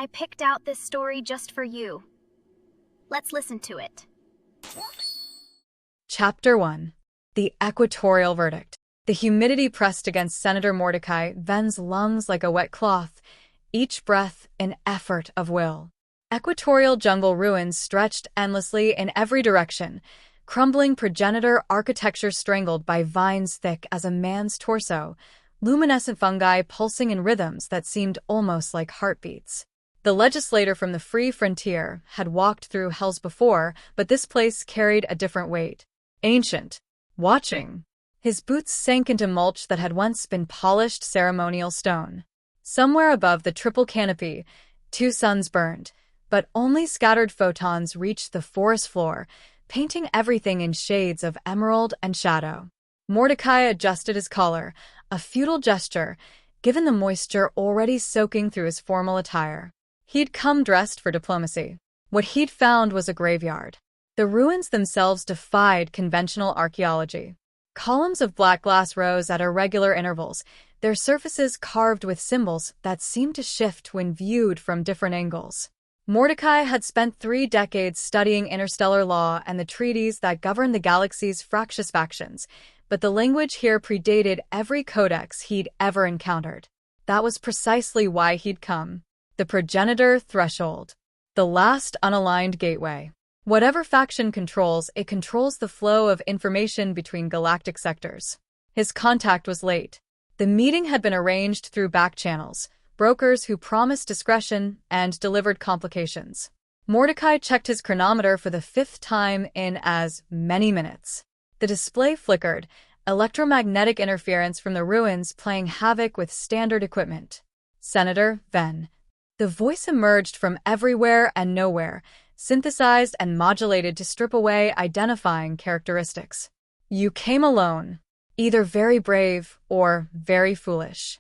I picked out this story just for you. Let's listen to it. Chapter 1. The Equatorial Verdict. The humidity pressed against Senator Mordecai Venn's lungs like a wet cloth, each breath an effort of will. Equatorial jungle ruins stretched endlessly in every direction, crumbling progenitor architecture strangled by vines thick as a man's torso, luminescent fungi pulsing in rhythms that seemed almost like heartbeats. The legislator from the free frontier had walked through hells before, but this place carried a different weight. Ancient. Watching. His boots sank into mulch that had once been polished ceremonial stone. Somewhere above the triple canopy, 2 suns burned, but only scattered photons reached the forest floor, painting everything in shades of emerald and shadow. Mordecai adjusted his collar, a futile gesture, given the moisture already soaking through his formal attire. He'd come dressed for diplomacy. What he'd found was a graveyard. The ruins themselves defied conventional archaeology. Columns of black glass rose at irregular intervals, their surfaces carved with symbols that seemed to shift when viewed from different angles. Mordecai had spent 3 decades studying interstellar law and the treaties that govern the galaxy's fractious factions, but the language here predated every codex he'd ever encountered. That was precisely why he'd come. The Progenitor Threshold. The last unaligned gateway. Whatever faction controls, it controls the flow of information between galactic sectors. His contact was late. The meeting had been arranged through back channels, brokers who promised discretion and delivered complications. Mordecai checked his chronometer for the 5th time in as many minutes. The display flickered, electromagnetic interference from the ruins playing havoc with standard equipment. Senator Venn. The voice emerged from everywhere and nowhere, synthesized and modulated to strip away identifying characteristics. You came alone, either very brave or very foolish.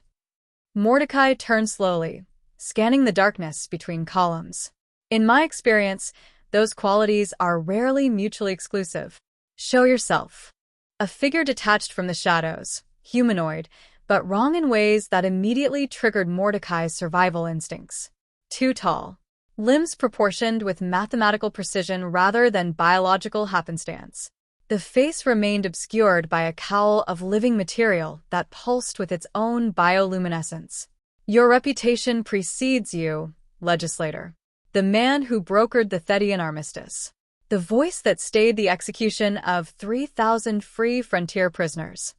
Mordecai turned slowly, scanning the darkness between columns. In my experience, those qualities are rarely mutually exclusive. Show yourself. A figure detached from the shadows, humanoid, but wrong in ways that immediately triggered Mordecai's survival instincts. Too tall. Limbs proportioned with mathematical precision rather than biological happenstance. The face remained obscured by a cowl of living material that pulsed with its own bioluminescence. Your reputation precedes you, legislator. The man who brokered the Thedian armistice. The voice that stayed the execution of 3,000 free frontier prisoners.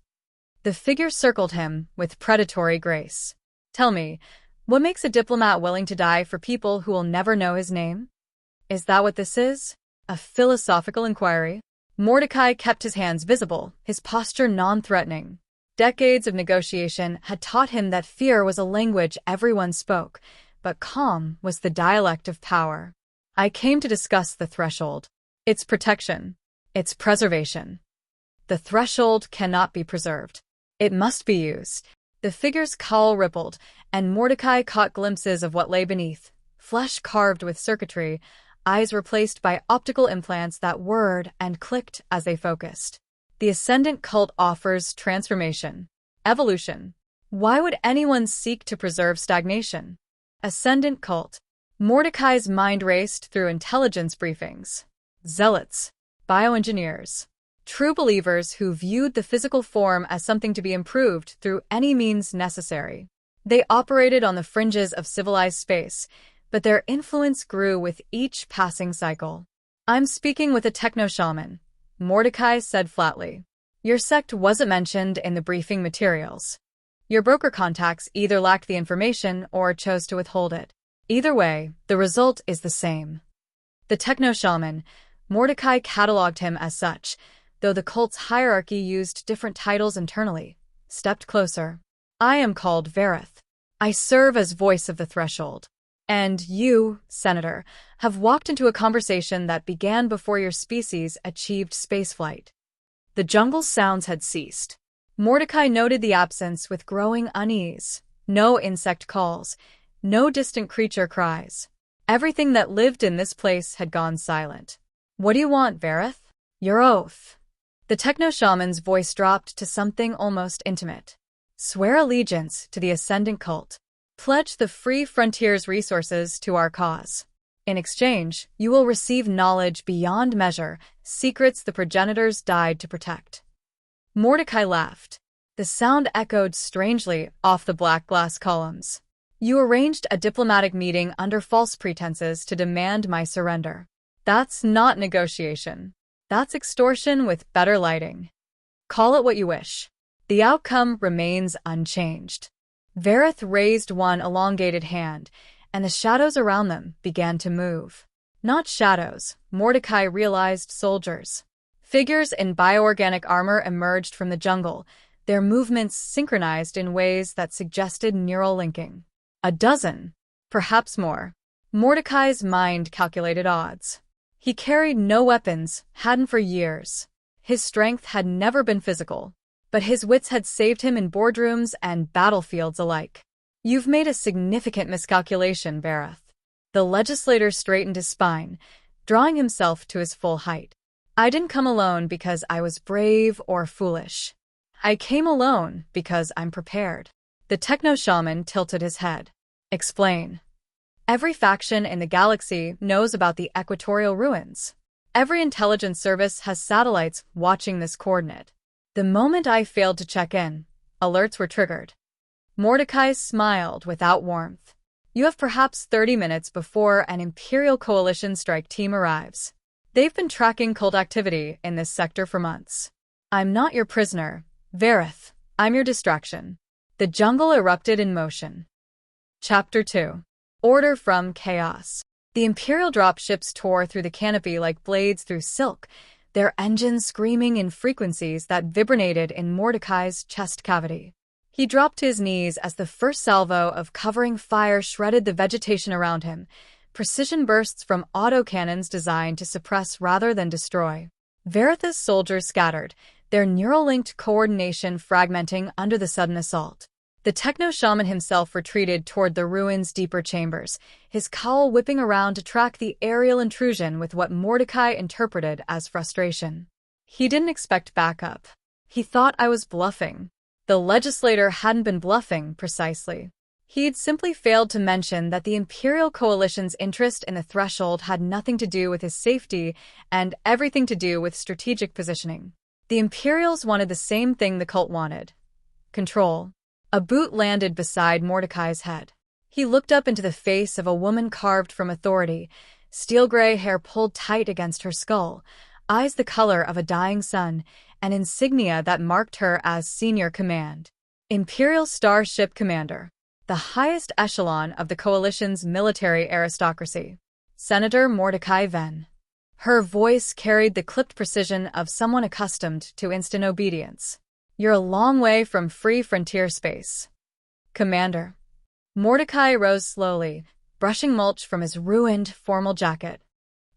The figure circled him with predatory grace. Tell me, what makes a diplomat willing to die for people who will never know his name? Is that what this is? A philosophical inquiry? Mordecai kept his hands visible, his posture non-threatening. Decades of negotiation had taught him that fear was a language everyone spoke, but calm was the dialect of power. I came to discuss the threshold. Its protection. Its preservation. The threshold cannot be preserved. It must be used. The figure's cowl rippled, and Mordecai caught glimpses of what lay beneath. Flesh carved with circuitry, eyes replaced by optical implants that whirred and clicked as they focused. The ascendant cult offers transformation. Evolution. Why would anyone seek to preserve stagnation? Ascendant cult. Mordecai's mind raced through intelligence briefings. Zealots. Bioengineers. True believers who viewed the physical form as something to be improved through any means necessary. They operated on the fringes of civilized space, but their influence grew with each passing cycle. I'm speaking with a Techno-Shaman, Mordecai said flatly. Your sect wasn't mentioned in the briefing materials. Your broker contacts either lacked the information or chose to withhold it. Either way, the result is the same. The Techno-Shaman, Mordecai cataloged him as such, though the cult's hierarchy used different titles internally, stepped closer. I am called Verith. I serve as voice of the threshold. And you, Senator, have walked into a conversation that began before your species achieved spaceflight. The jungle's sounds had ceased. Mordecai noted the absence with growing unease. No insect calls, no distant creature cries. Everything that lived in this place had gone silent. What do you want, Verith? Your oath. The Techno-Shaman's voice dropped to something almost intimate. Swear allegiance to the ascendant cult. pledge the Free Frontier's resources to our cause. In exchange, you will receive knowledge beyond measure, secrets the progenitors died to protect." Mordecai laughed. The sound echoed strangely off the black glass columns. "You arranged a diplomatic meeting under false pretenses to demand my surrender. That's not negotiation. That's extortion with better lighting. Call it what you wish. The outcome remains unchanged." Vareth raised one elongated hand, and the shadows around them began to move. Not shadows, Mordecai realized soldiers. Figures in bioorganic armor emerged from the jungle, their movements synchronized in ways that suggested neural linking. A dozen, perhaps more. Mordecai's mind calculated odds. He carried no weapons, hadn't for years. His strength had never been physical, but his wits had saved him in boardrooms and battlefields alike. "You've made a significant miscalculation, Vareth." The legislator straightened his spine, drawing himself to his full height. "I didn't come alone because I was brave or foolish. I came alone because I'm prepared." The Techno-Shaman tilted his head. "Explain." "Every faction in the galaxy knows about the Equatorial ruins. Every intelligence service has satellites watching this coordinate. The moment I failed to check in, alerts were triggered." Mordecai smiled without warmth. "You have perhaps 30 minutes before an Imperial Coalition strike team arrives. They've been tracking cult activity in this sector for months. I'm not your prisoner, Vareth. I'm your distraction." The jungle erupted in motion. Chapter 2. Order from Chaos. The Imperial dropships tore through the canopy like blades through silk, their engines screaming in frequencies that vibrated in Mordecai's chest cavity. He dropped to his knees as the first salvo of covering fire shredded the vegetation around him, precision bursts from autocannons designed to suppress rather than destroy. Vareth's soldiers scattered, their neural-linked coordination fragmenting under the sudden assault. The Techno-Shaman himself retreated toward the ruins' deeper chambers, his cowl whipping around to track the aerial intrusion with what Mordecai interpreted as frustration. He didn't expect backup. He thought I was bluffing. The legislator hadn't been bluffing, precisely. He'd simply failed to mention that the Imperial Coalition's interest in the Threshold had nothing to do with his safety and everything to do with strategic positioning. The Imperials wanted the same thing the cult wanted: control. A boot landed beside Mordecai's head. He looked up into the face of a woman carved from authority, steel-gray hair pulled tight against her skull, eyes the color of a dying sun, an insignia that marked her as senior command. Imperial Starship Commander, the highest echelon of the Coalition's military aristocracy. Senator Mordecai Venn. Her voice carried the clipped precision of someone accustomed to instant obedience. "You're a long way from free frontier space." "Commander." Mordecai rose slowly, brushing mulch from his ruined formal jacket.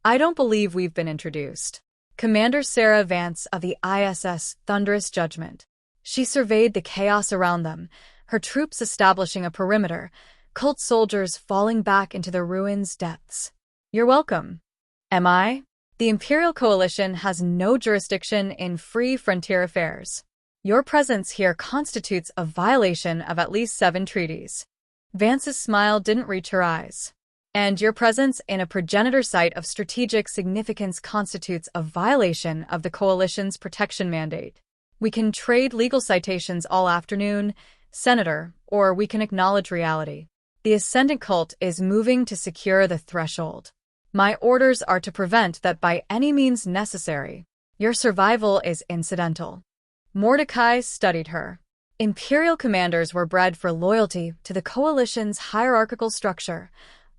"I don't believe we've been introduced." Commander Sarah Vance of the ISS Thunderous Judgment. She surveyed the chaos around them, her troops establishing a perimeter, cult soldiers falling back into the ruins' depths. "You're welcome." "Am I?" "The Imperial Coalition has no jurisdiction in free frontier affairs. Your presence here constitutes a violation of at least 7 treaties." Vance's smile didn't reach her eyes. "And your presence in a progenitor site of strategic significance constitutes a violation of the Coalition's protection mandate. We can trade legal citations all afternoon, Senator, or we can acknowledge reality. The Ascendant cult is moving to secure the Threshold. My orders are to prevent that by any means necessary. Your survival is incidental." Mordecai studied her. Imperial commanders were bred for loyalty to the Coalition's hierarchical structure,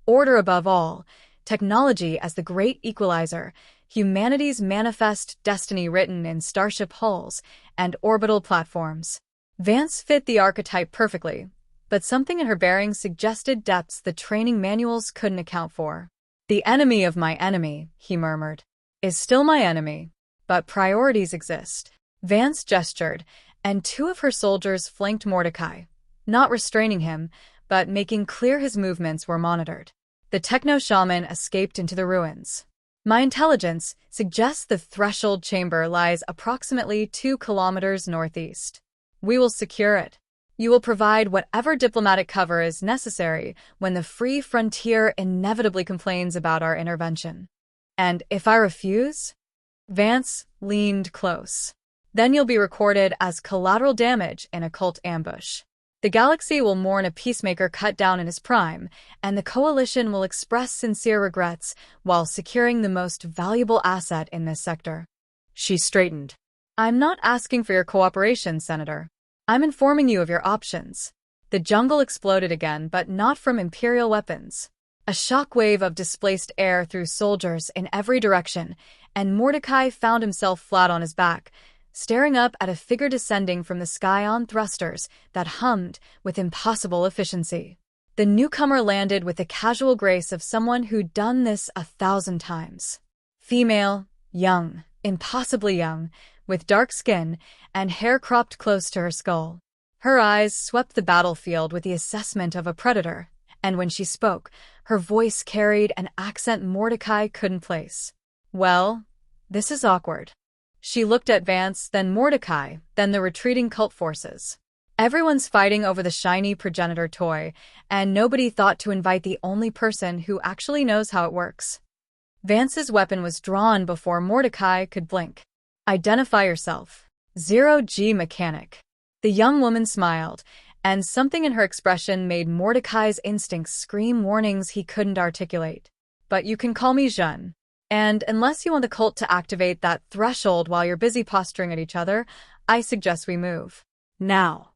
order above all, technology as the great equalizer, humanity's manifest destiny written in starship hulls and orbital platforms. Vance fit the archetype perfectly, but something in her bearing suggested depths the training manuals couldn't account for. "The enemy of my enemy," he murmured, "is still my enemy, but priorities exist." Vance gestured, and 2 of her soldiers flanked Mordecai, not restraining him, but making clear his movements were monitored. The Techno-Shaman escaped into the ruins. "My intelligence suggests the Threshold chamber lies approximately 2 kilometers northeast. We will secure it." You will provide whatever diplomatic cover is necessary when the Free Frontier inevitably complains about our intervention. And if I refuse? Vance leaned close. Then you'll be recorded as collateral damage in a cult ambush. The galaxy will mourn a peacemaker cut down in his prime, and the Coalition will express sincere regrets while securing the most valuable asset in this sector. She straightened. I'm not asking for your cooperation, Senator. I'm informing you of your options. The jungle exploded again, but not from Imperial weapons. A shockwave of displaced air threw soldiers in every direction, and Mordecai found himself flat on his back, staring up at a figure descending from the sky on thrusters that hummed with impossible efficiency. The newcomer landed with the casual grace of someone who'd done this 1,000 times. Female, young, impossibly young, with dark skin and hair cropped close to her skull. Her eyes swept the battlefield with the assessment of a predator, and when she spoke, her voice carried an accent Mordecai couldn't place. Well, this is awkward. She looked at Vance, then Mordecai, then the retreating cult forces. Everyone's fighting over the shiny progenitor toy, and nobody thought to invite the only person who actually knows how it works. Vance's weapon was drawn before Mordecai could blink. Identify yourself. 0G Mechanic. The young woman smiled, and something in her expression made Mordecai's instincts scream warnings he couldn't articulate. But you can call me Zhen. And unless you want the cult to activate that threshold while you're busy posturing at each other, I suggest we move. Now.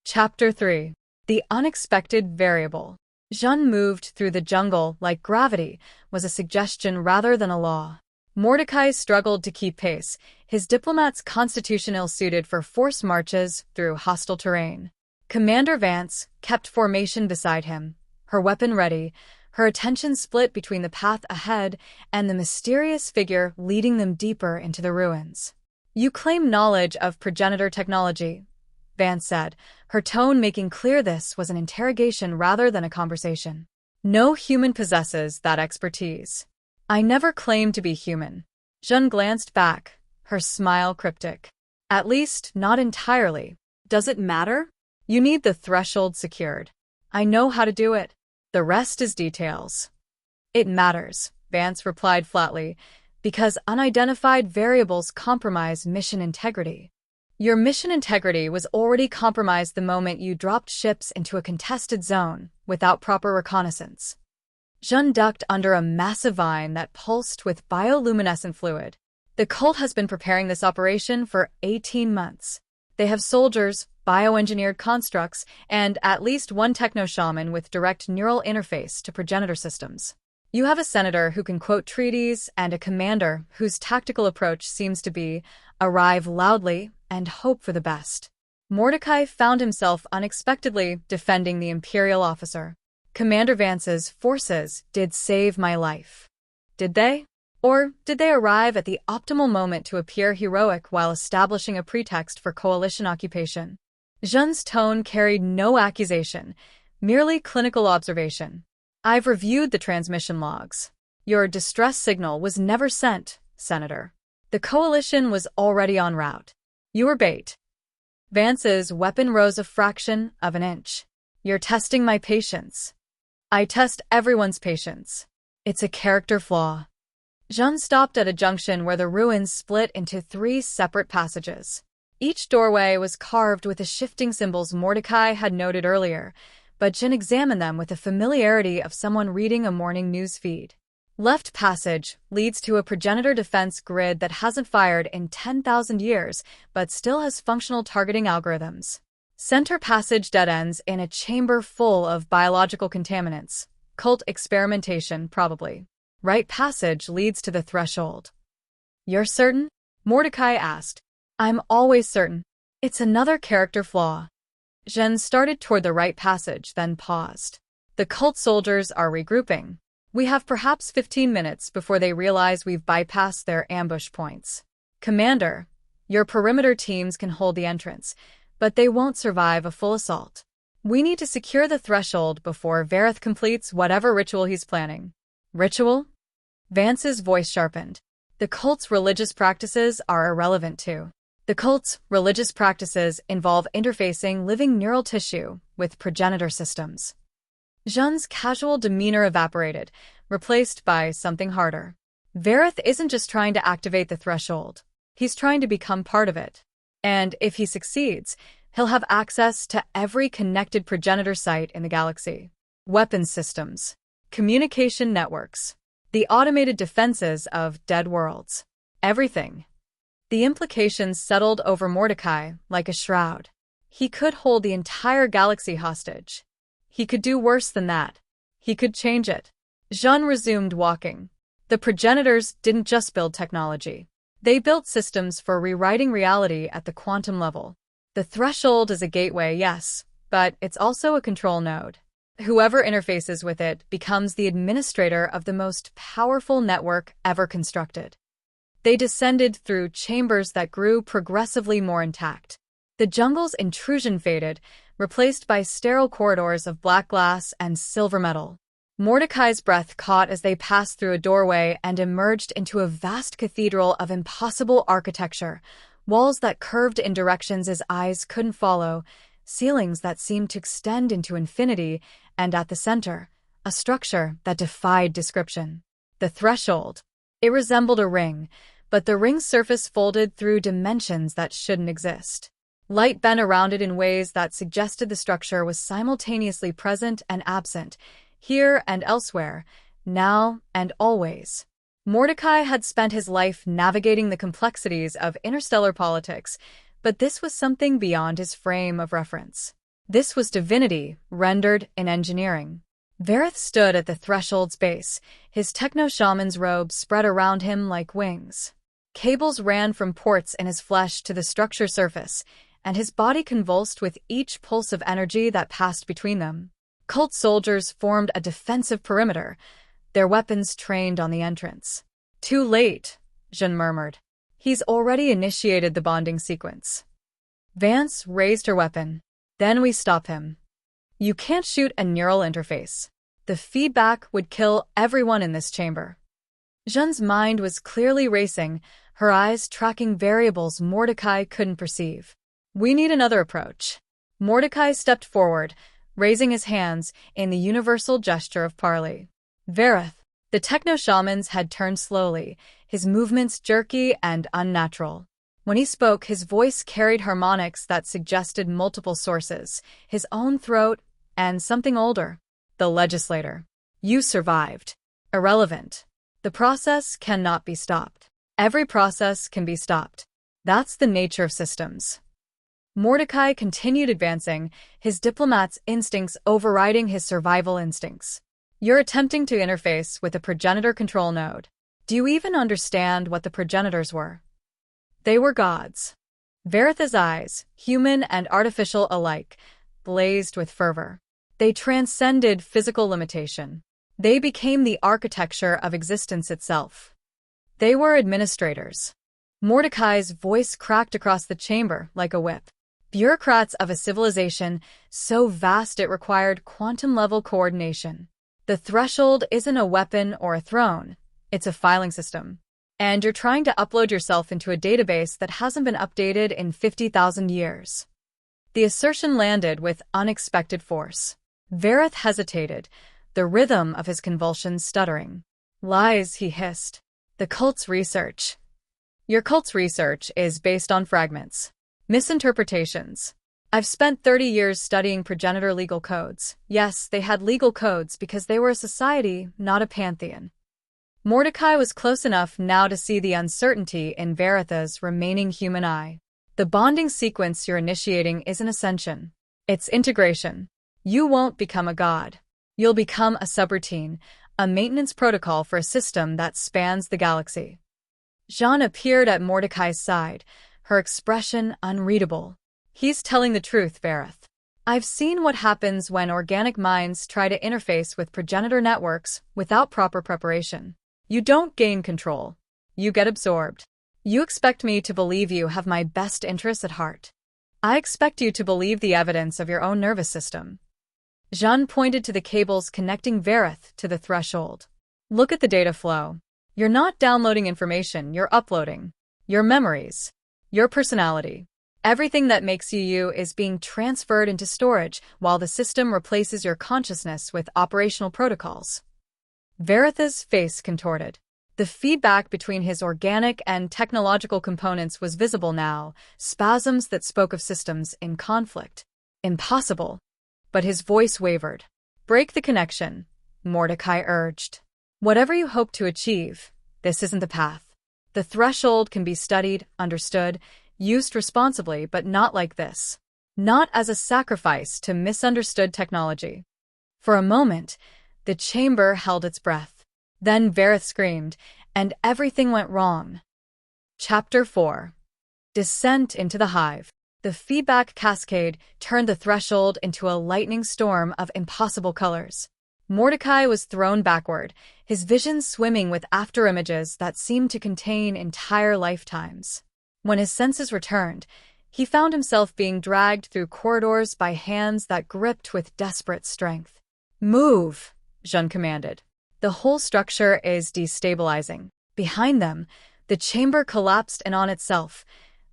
Chapter 3. The Unexpected Variable. Zhen moved through the jungle like gravity was a suggestion rather than a law. Mordecai struggled to keep pace, his diplomat's constitution ill-suited for forced marches through hostile terrain. Commander Vance kept formation beside him, her weapon ready, her attention split between the path ahead and the mysterious figure leading them deeper into the ruins. You claim knowledge of progenitor technology, Vance said, her tone making clear this was an interrogation rather than a conversation. No human possesses that expertise. I never claimed to be human. Zhen glanced back, her smile cryptic. At least, not entirely. Does it matter? You need the threshold secured. I know how to do it. The rest is details. It matters, Vance replied flatly, because unidentified variables compromise mission integrity. Your mission integrity was already compromised the moment you dropped ships into a contested zone without proper reconnaissance. Zhen ducked under a massive vine that pulsed with bioluminescent fluid. The cult has been preparing this operation for 18 months. They have soldiers, bioengineered constructs, and at least one Techno-Shaman with direct neural interface to progenitor systems. You have a senator who can quote treaties and a commander whose tactical approach seems to be arrive loudly and hope for the best. Mordecai found himself unexpectedly defending the Imperial officer. Commander Vance's forces did save my life. Did they? Or did they arrive at the optimal moment to appear heroic while establishing a pretext for coalition occupation? Zhen's tone carried no accusation, merely clinical observation. I've reviewed the transmission logs. Your distress signal was never sent, Senator. The coalition was already en route. You were bait. Vance's weapon rose a fraction of an inch. You're testing my patience. I test everyone's patience. It's a character flaw. Zhen stopped at a junction where the ruins split into 3 separate passages. Each doorway was carved with the shifting symbols Mordecai had noted earlier, but Zhen examined them with the familiarity of someone reading a morning news feed. Left passage leads to a progenitor defense grid that hasn't fired in 10,000 years, but still has functional targeting algorithms. Center passage dead ends in a chamber full of biological contaminants. Cult experimentation, probably. Right passage leads to the threshold. You're certain? Mordecai asked. I'm always certain. It's another character flaw. Zhen started toward the right passage, then paused. The cult soldiers are regrouping. We have perhaps 15 minutes before they realize we've bypassed their ambush points. Commander, your perimeter teams can hold the entrance, but they won't survive a full assault. We need to secure the threshold before Vareth completes whatever ritual he's planning. Ritual? Vance's voice sharpened. The cult's religious practices are irrelevant too. The cult's religious practices involve interfacing living neural tissue with progenitor systems. Zhen's casual demeanor evaporated, replaced by something harder. Vareth isn't just trying to activate the threshold. He's trying to become part of it. And if he succeeds, he'll have access to every connected progenitor site in the galaxy. Weapons systems, communication networks, the automated defenses of dead worlds. Everything. The implications settled over Mordecai like a shroud. He could hold the entire galaxy hostage. He could do worse than that. He could change it. Zhen resumed walking. The progenitors didn't just build technology. They built systems for rewriting reality at the quantum level. The threshold is a gateway, yes, but it's also a control node. Whoever interfaces with it becomes the administrator of the most powerful network ever constructed. They descended through chambers that grew progressively more intact. The jungle's intrusion faded, replaced by sterile corridors of black glass and silver metal. Mordecai's breath caught as they passed through a doorway and emerged into a vast cathedral of impossible architecture, walls that curved in directions his eyes couldn't follow, ceilings that seemed to extend into infinity, and at the center, a structure that defied description. The threshold. It resembled a ring, but the ring's surface folded through dimensions that shouldn't exist. Light bent around it in ways that suggested the structure was simultaneously present and absent, here and elsewhere, now and always. Mordecai had spent his life navigating the complexities of interstellar politics, but this was something beyond his frame of reference. This was divinity, rendered in engineering. Vareth stood at the threshold's base, his Techno-Shaman's robe spread around him like wings. Cables ran from ports in his flesh to the structure surface, and his body convulsed with each pulse of energy that passed between them. Cult soldiers formed a defensive perimeter, their weapons trained on the entrance. "Too late," Zhen murmured. "He's already initiated the bonding sequence." Vance raised her weapon. "Then we stop him." "You can't shoot a neural interface. The feedback would kill everyone in this chamber." Zhen's mind was clearly racing, her eyes tracking variables Mordecai couldn't perceive. "We need another approach." Mordecai stepped forward, raising his hands in the universal gesture of parley. "Vareth." The Techno-Shamans had turned slowly, his movements jerky and unnatural. When he spoke, his voice carried harmonics that suggested multiple sources, his own throat, and something older. "The legislator. You survived. Irrelevant. The process cannot be stopped. Every process can be stopped. That's the nature of systems." Mordecai continued advancing, his diplomat's instincts overriding his survival instincts. "You're attempting to interface with a progenitor control node. Do you even understand what the progenitors were?" "They were gods." Vareth's eyes, human and artificial alike, blazed with fervor. They transcended physical limitation. They became the architecture of existence itself. They were administrators. Mordecai's voice cracked across the chamber like a whip. Bureaucrats of a civilization so vast it required quantum-level coordination. The threshold isn't a weapon or a throne. It's a filing system. And you're trying to upload yourself into a database that hasn't been updated in 50,000 years. The assertion landed with unexpected force. Vareth hesitated, the rhythm of his convulsions stuttering. "Lies," he hissed. "The cult's research." "Your cult's research is based on fragments. Misinterpretations. I've spent 30 years studying progenitor legal codes. Yes, they had legal codes because they were a society, not a pantheon." Mordecai was close enough now to see the uncertainty in Vareth's remaining human eye. "The bonding sequence you're initiating isn't ascension. It's integration. You won't become a god. You'll become a subroutine, a maintenance protocol for a system that spans the galaxy." Zhen appeared at Mordecai's side, her expression unreadable. "He's telling the truth, Vareth. I've seen what happens when organic minds try to interface with progenitor networks without proper preparation. You don't gain control. You get absorbed. You expect me to believe you have my best interests at heart. I expect you to believe the evidence of your own nervous system." Zhen pointed to the cables connecting Vareth to the threshold. "Look at the data flow. You're not downloading information, you're uploading. Your memories. Your personality. Everything that makes you you is being transferred into storage while the system replaces your consciousness with operational protocols. Veritha's face contorted. The feedback between his organic and technological components was visible now, spasms that spoke of systems in conflict. Impossible. But his voice wavered. Break the connection, Mordecai urged. Whatever you hope to achieve, this isn't the path. The threshold can be studied, understood, used responsibly, but not like this. Not as a sacrifice to misunderstood technology. For a moment, the chamber held its breath. Then Verith screamed, and everything went wrong. Chapter 4. Descent into the Hive. The feedback cascade turned the threshold into a lightning storm of impossible colors. Mordecai was thrown backward, his vision swimming with afterimages that seemed to contain entire lifetimes. When his senses returned, he found himself being dragged through corridors by hands that gripped with desperate strength. Move, Zhen commanded. The whole structure is destabilizing. Behind them, the chamber collapsed in on itself,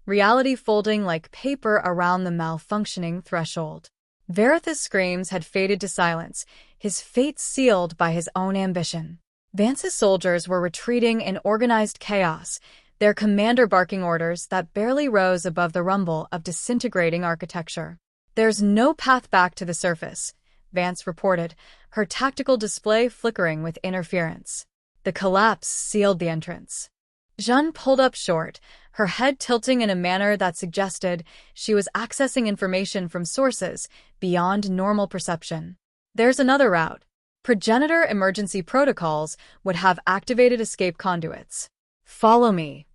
reality folding like paper around the malfunctioning threshold. Veritha's screams had faded to silence, his fate sealed by his own ambition. Vance's soldiers were retreating in organized chaos, their commander barking orders that barely rose above the rumble of disintegrating architecture. There's no path back to the surface, Vance reported, her tactical display flickering with interference. The collapse sealed the entrance. Zhen pulled up short, her head tilting in a manner that suggested she was accessing information from sources beyond normal perception. There's another route. Progenitor emergency protocols would have activated escape conduits. Follow me.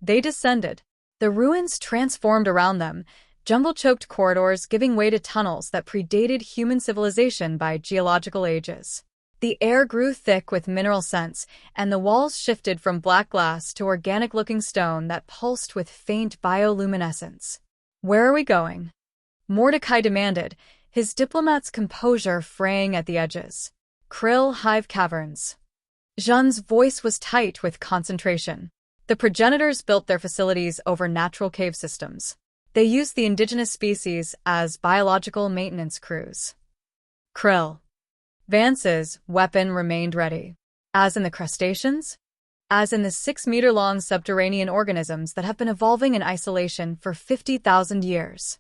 They descended. The ruins transformed around them, jungle-choked corridors giving way to tunnels that predated human civilization by geological ages. The air grew thick with mineral scents, and the walls shifted from black glass to organic-looking stone that pulsed with faint bioluminescence. Where are we going? Mordecai demanded, his diplomat's composure fraying at the edges. Krill Hive Caverns. Zhen's voice was tight with concentration. The progenitors built their facilities over natural cave systems. They used the indigenous species as biological maintenance crews. Krill. Vance's weapon remained ready. As in the crustaceans? As in the 6-meter-long subterranean organisms that have been evolving in isolation for 50,000 years.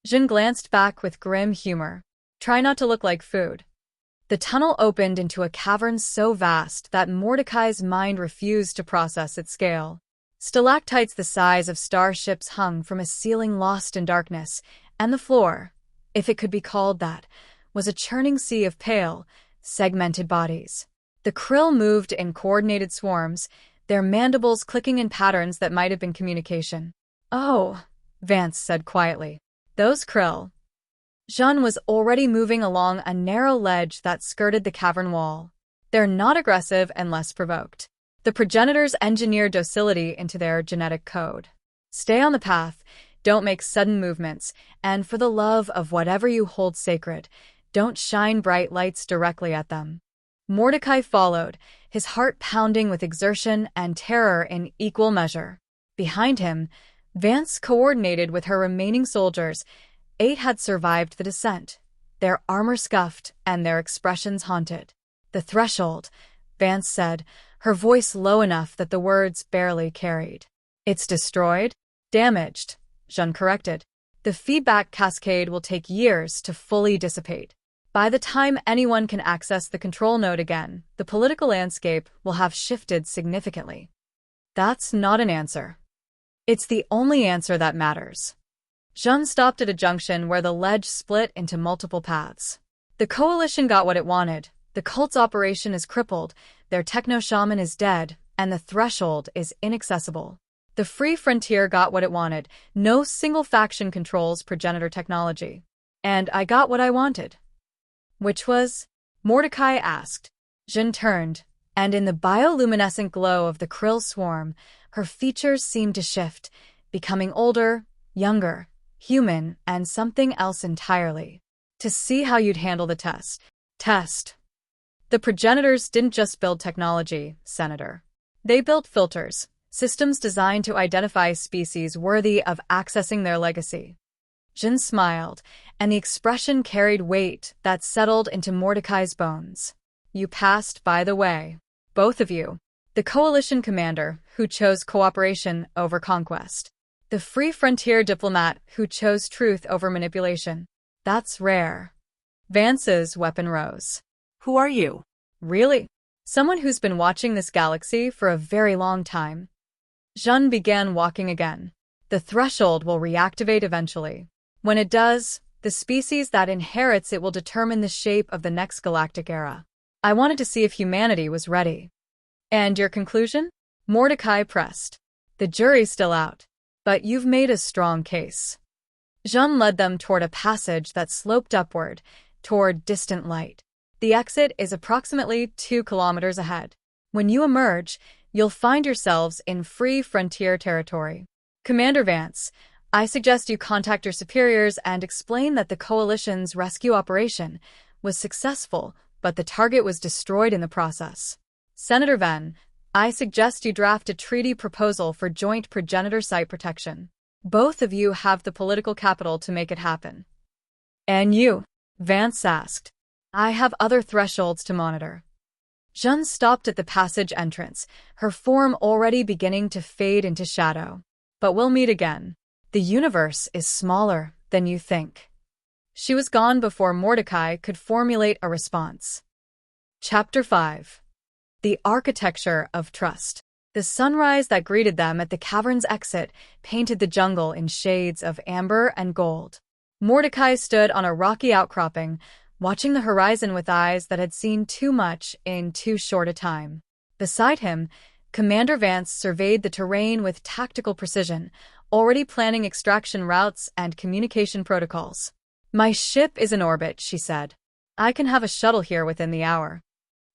Zhen glanced back with grim humor. Try not to look like food. The tunnel opened into a cavern so vast that Mordecai's mind refused to process its scale. Stalactites the size of starships hung from a ceiling lost in darkness, and the floor, if it could be called that, was a churning sea of pale, segmented bodies. The krill moved in coordinated swarms, their mandibles clicking in patterns that might have been communication. Oh, Vance said quietly. Those krill. Zhen was already moving along a narrow ledge that skirted the cavern wall. They're not aggressive unless provoked. The progenitors engineer docility into their genetic code. Stay on the path, don't make sudden movements, and for the love of whatever you hold sacred, don't shine bright lights directly at them. Mordecai followed, his heart pounding with exertion and terror in equal measure. Behind him, Vance coordinated with her remaining soldiers. 8 had survived the descent, their armor scuffed and their expressions haunted. The threshold, Vance said, her voice low enough that the words barely carried. It's destroyed? Damaged, Zhen corrected. The feedback cascade will take years to fully dissipate. By the time anyone can access the control node again, the political landscape will have shifted significantly. That's not an answer. It's the only answer that matters. Zhen stopped at a junction where the ledge split into multiple paths. The Coalition got what it wanted. The cult's operation is crippled, their Techno-Shaman is dead, and the threshold is inaccessible. The Free Frontier got what it wanted. No single faction controls progenitor technology. And I got what I wanted. Which was? Mordecai asked. Zhen turned, and in the bioluminescent glow of the krill swarm, her features seemed to shift, becoming older, younger, human, and something else entirely. To see how you'd handle the test. Test. The progenitors didn't just build technology, Senator. They built filters, systems designed to identify species worthy of accessing their legacy. Zhen smiled, and the expression carried weight that settled into Mordecai's bones. You passed, by the way. Both of you. The coalition commander, who chose cooperation over conquest. The free frontier diplomat, who chose truth over manipulation. That's rare. Vance's weapon rose. Who are you? Really? Someone who's been watching this galaxy for a very long time. Zhen began walking again. The threshold will reactivate eventually. When it does, the species that inherits it will determine the shape of the next galactic era. I wanted to see if humanity was ready. And your conclusion? Mordecai pressed. The jury's still out. But you've made a strong case. Zhen led them toward a passage that sloped upward, toward distant light. The exit is approximately 2 kilometers ahead. When you emerge, you'll find yourselves in free frontier territory. Commander Vance, I suggest you contact your superiors and explain that the Coalition's rescue operation was successful, but the target was destroyed in the process. Senator Venn, I suggest you draft a treaty proposal for joint progenitor site protection. Both of you have the political capital to make it happen. And you? Vance asked. I have other thresholds to monitor. Zhen stopped at the passage entrance, her form already beginning to fade into shadow. But we'll meet again. The universe is smaller than you think. She was gone before Mordecai could formulate a response. Chapter 5. The Architecture of Trust. The sunrise that greeted them at the cavern's exit painted the jungle in shades of amber and gold. Mordecai stood on a rocky outcropping, watching the horizon with eyes that had seen too much in too short a time. Beside him, Commander Vance surveyed the terrain with tactical precision, already planning extraction routes and communication protocols. My ship is in orbit, she said. I can have a shuttle here within the hour.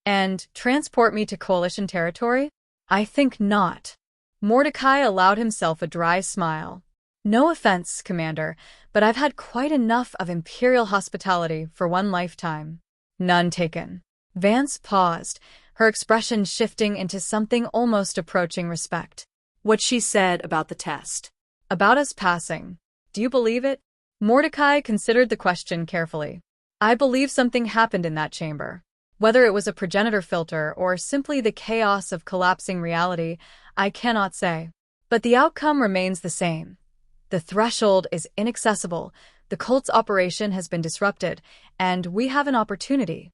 And transport me to Coalition territory? I think not. Mordecai allowed himself a dry smile. No offense, Commander, but I've had quite enough of Imperial hospitality for one lifetime. None taken. Vance paused, her expression shifting into something almost approaching respect. What she said about the test. About us passing. Do you believe it? Mordecai considered the question carefully. I believe something happened in that chamber. Whether it was a progenitor filter or simply the chaos of collapsing reality, I cannot say. But the outcome remains the same. The threshold is inaccessible, the cult's operation has been disrupted, and we have an opportunity.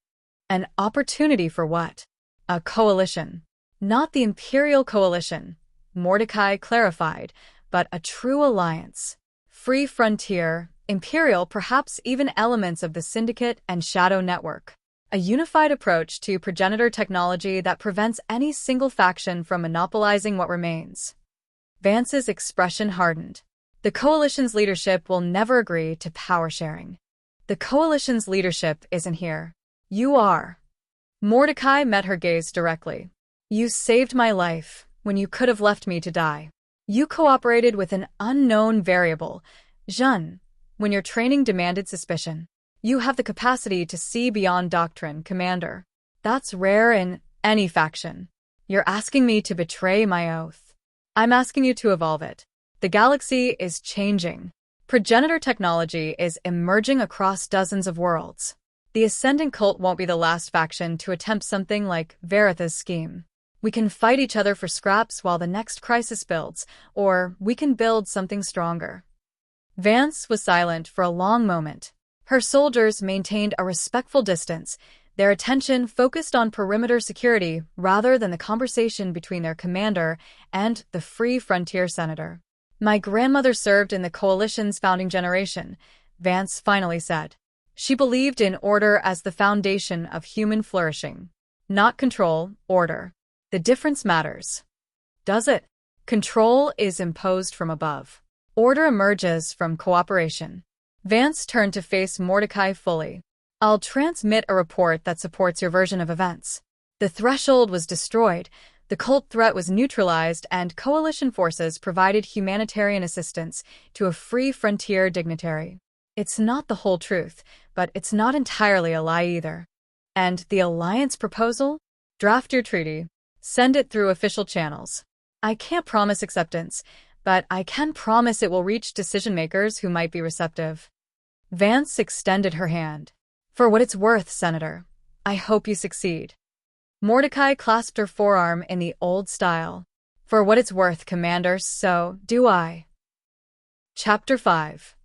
An opportunity for what? A coalition. Not the Imperial Coalition, Mordecai clarified, but a true alliance. Free frontier, Imperial, perhaps even elements of the Syndicate and Shadow Network. A unified approach to progenitor technology that prevents any single faction from monopolizing what remains. Vance's expression hardened. The Coalition's leadership will never agree to power sharing. The Coalition's leadership isn't here. You are. Mordecai met her gaze directly. You saved my life when you could have left me to die. You cooperated with an unknown variable, Zhen, when your training demanded suspicion. You have the capacity to see beyond doctrine, Commander. That's rare in any faction. You're asking me to betray my oath. I'm asking you to evolve it. The galaxy is changing. Progenitor technology is emerging across dozens of worlds. The Ascendant cult won't be the last faction to attempt something like Veritha's scheme. We can fight each other for scraps while the next crisis builds, or we can build something stronger. Vance was silent for a long moment. Her soldiers maintained a respectful distance, their attention focused on perimeter security rather than the conversation between their commander and the Free Frontier Senator. My grandmother served in the Coalition's founding generation, Vance finally said. She believed in order as the foundation of human flourishing. Not control, order. The difference matters. Does it? Control is imposed from above. Order emerges from cooperation. Vance turned to face Mordecai fully. I'll transmit a report that supports your version of events. The threshold was destroyed, the cult threat was neutralized, and Coalition forces provided humanitarian assistance to a free frontier dignitary. It's not the whole truth, but it's not entirely a lie either. And the alliance proposal? Draft your treaty. Send it through official channels. I can't promise acceptance, but I can promise it will reach decision-makers who might be receptive. Vance extended her hand. For what it's worth, Senator. I hope you succeed. Mordecai clasped her forearm in the old style. For what it's worth, Commander, so do I. Chapter 5.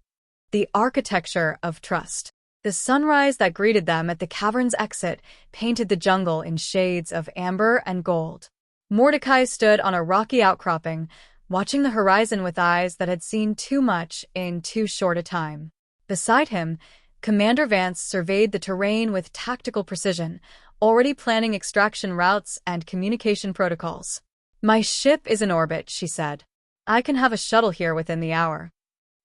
The Architecture of Trust. The sunrise that greeted them at the cavern's exit painted the jungle in shades of amber and gold. Mordecai stood on a rocky outcropping, watching the horizon with eyes that had seen too much in too short a time. Beside him, Commander Vance surveyed the terrain with tactical precision, already planning extraction routes and communication protocols. My ship is in orbit, she said. I can have a shuttle here within the hour.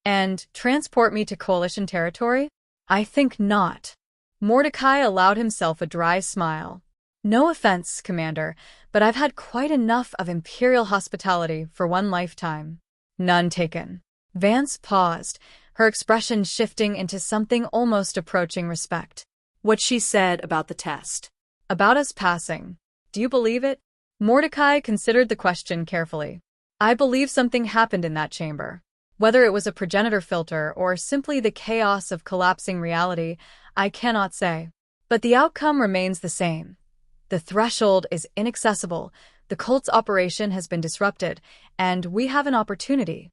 And transport me to Coalition territory? I think not. Mordecai allowed himself a dry smile. No offense, Commander, but I've had quite enough of Imperial hospitality for one lifetime. None taken. Vance paused, her expression shifting into something almost approaching respect. What she said about the test. About us passing. Do you believe it? Mordecai considered the question carefully. I believe something happened in that chamber. Whether it was a progenitor filter or simply the chaos of collapsing reality, I cannot say. But the outcome remains the same. The threshold is inaccessible, the cult's operation has been disrupted, and we have an opportunity.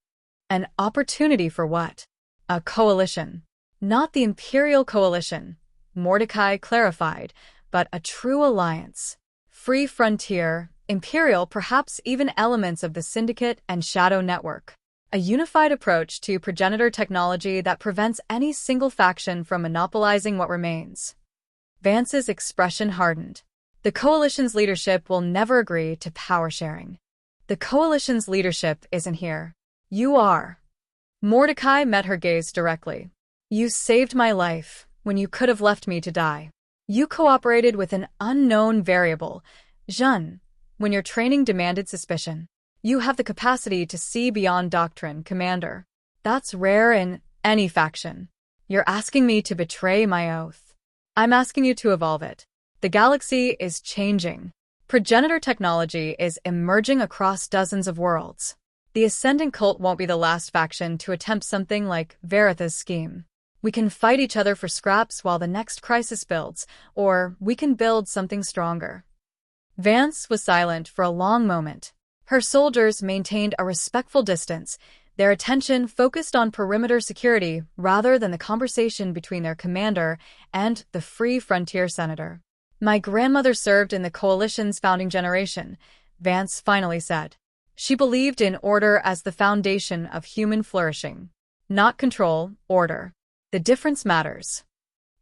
An opportunity for what? A coalition. Not the Imperial Coalition, Mordecai clarified, but a true alliance. Free frontier, Imperial, perhaps even elements of the Syndicate and Shadow Network. A unified approach to progenitor technology that prevents any single faction from monopolizing what remains. Vance's expression hardened. The Coalition's leadership will never agree to power sharing. The Coalition's leadership isn't here. You are. Mordecai met her gaze directly. You saved my life when you could have left me to die. You cooperated with an unknown variable, Zhen, when your training demanded suspicion. You have the capacity to see beyond doctrine, Commander. That's rare in any faction. You're asking me to betray my oath. I'm asking you to evolve it. The galaxy is changing. Progenitor technology is emerging across dozens of worlds. The Ascendant cult won't be the last faction to attempt something like Veritha's scheme. We can fight each other for scraps while the next crisis builds, or we can build something stronger. Vance was silent for a long moment. Her soldiers maintained a respectful distance, their attention focused on perimeter security rather than the conversation between their commander and the Free Frontier Senator. My grandmother served in the Coalition's founding generation, Vance finally said. She believed in order as the foundation of human flourishing. Not control, order. The difference matters.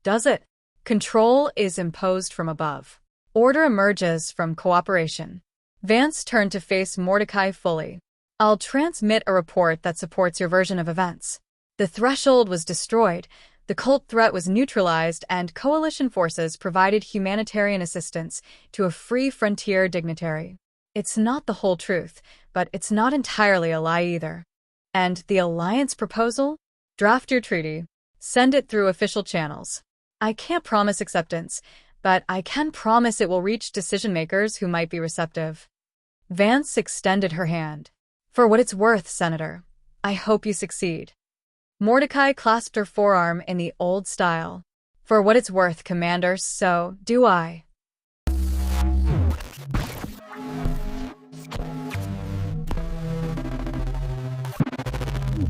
Does it? Control is imposed from above. Order emerges from cooperation. Vance turned to face Mordecai fully. I'll transmit a report that supports your version of events. The threshold was destroyed, the cult threat was neutralized, and Coalition forces provided humanitarian assistance to a Free Frontier dignitary. It's not the whole truth, but it's not entirely a lie either. And the alliance proposal? Draft your treaty. Send it through official channels. I can't promise acceptance, but I can promise it will reach decision-makers who might be receptive. Vance extended her hand. For what it's worth, Senator. I hope you succeed. Mordecai clasped her forearm in the old style. For what it's worth, Commander, so do I.